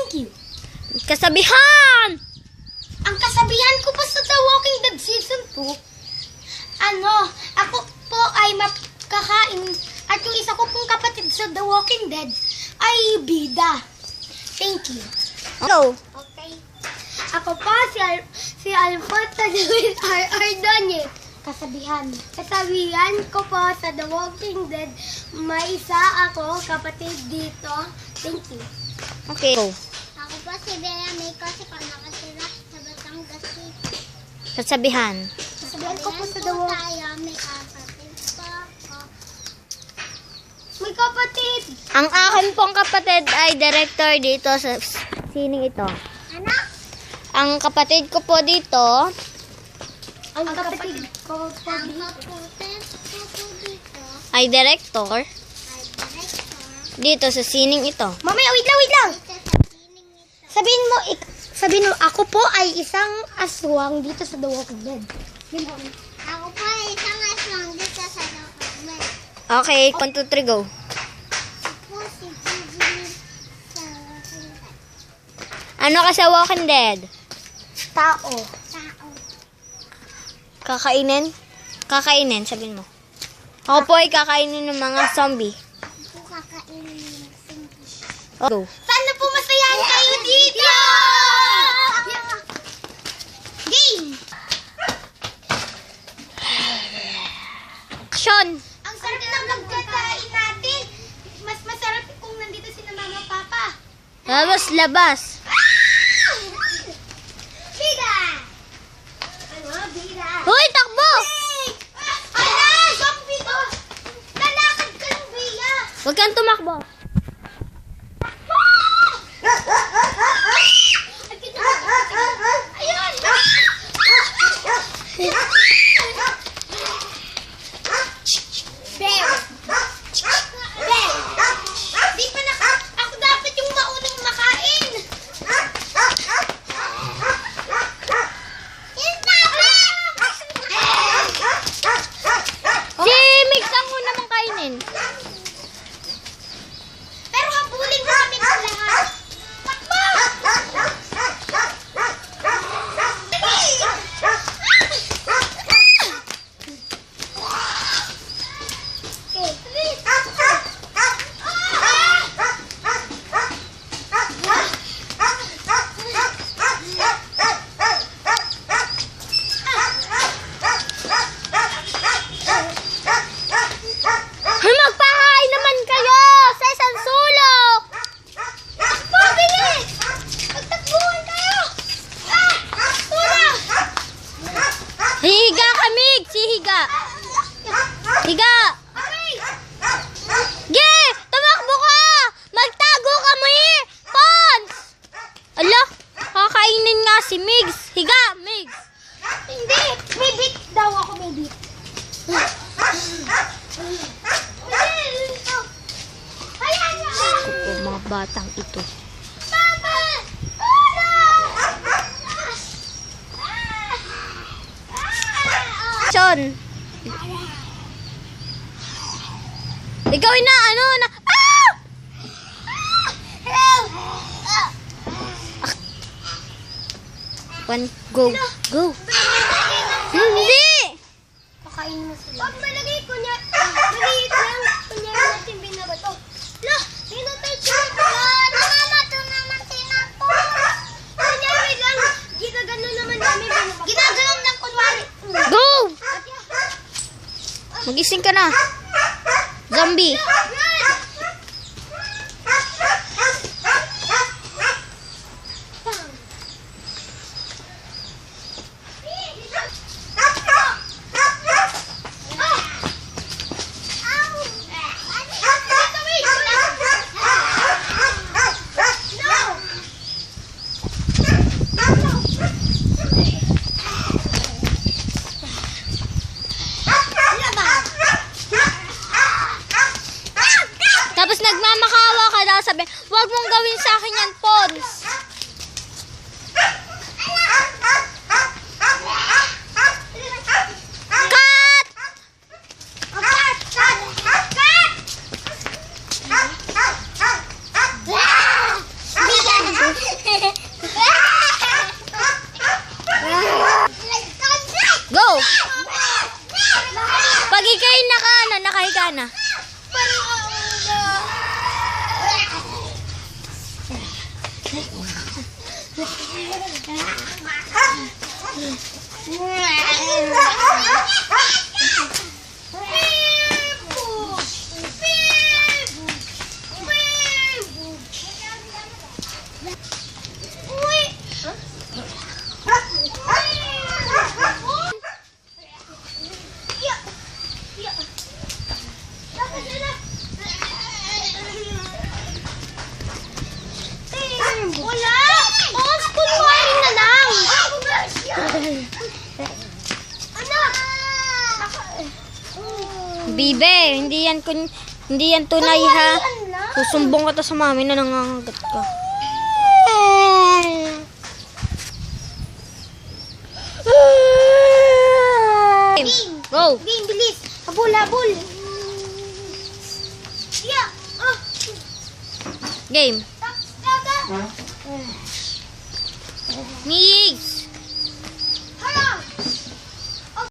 Thank you. Kasabihan! Ang kasabihan ko po sa The Walking Dead Season 2, ako po ay makakain at yung isa ko pong kapatid sa The Walking Dead ay bida. Thank you. Hello. Okay. Ako po si Alfonso Luis R. Ordonez. Kasabihan ko po sa The Walking Dead, may isa ako kapatid dito. Thank you. Okay. Go. Ako po si Bea May kasi nakatira sa Batangas City. Kasabihan. Kasabihan ko po sa The Walking Dead. May kapatid po ako. May kapatid! Ang akin pong kapatid ay director dito sa sining ito. Ano? Ang kapatid ko po dito, Ang kapatid ko po dito. ay director Ay, director. dito sa sining ito. Mamaya, wait lang! Sabihin mo, ako po ay isang aswang dito sa The Walking Dead. Ako po ay isang aswang dito sa The Walking Dead. Okay, 1, 2, 3, go. Ako si Gigi sa Walking Dead. Ano ka sa Walking Dead? Tao. Kakainin? Kakainin, sabihin mo. Ako po ay kakainin ng mga zombie. Ako kakainin ng singkish. Go. Sana po masayahan kayo dito! Game! Action! Ang sarap ng pagkakain natin. Mas masarap kung nandito sila mama papa. Labas! Bida! Ano? Bida! Hoy, takbo! Ala! Zombie to! Lalakad ka ng Bea! Huwag kang tumakbo. Ayun! Bear! Bear! Di pa ako dapat yung maunang makain! Si Mix ang una mong kainin. Pero habulin mo kami ng lahat! Takbo! Hoy, magpahain naman kayo sa isang sulok. Takbo, bilis! Magtakbuhan tayo! Tula! Hihiga ka, Mix. Hihiga. Higa. Okay! Ge! Tumakbo ka! Magtago ka mo eh! Pons! Ala, kakainin nga si Migs. Higa, Migs. Hindi! May beat daw ako, may beat. Ayan na! O, mga batang ito. Papa! Tulong! Action! Ikaw na, ano na? Ah! Help! One, go, go. Hindi! Pakain mo sila. Pag malagay ko niya, maliit lang. Kunyari natin binabato. Lah! Tinatouch na ito. Mama, ito naman tinatouch. Kunyari lang, ginagano naman namin binabato. Ginaganon lang kunwari. Go! Magising ka na. Zombie. Tapos nagmamakawa ka daw, sabi, huwag mong gawin sa akin yan, Pons. Cut! Wala! Oh, kunwain na lang! Ano? Bibe, hindi yan tunay ha. Susumbong ka to sa mami na nangangagat ka. Go! Bin, bilis! Habol, habol! Yeah! Oh! Game. Taga! Migs!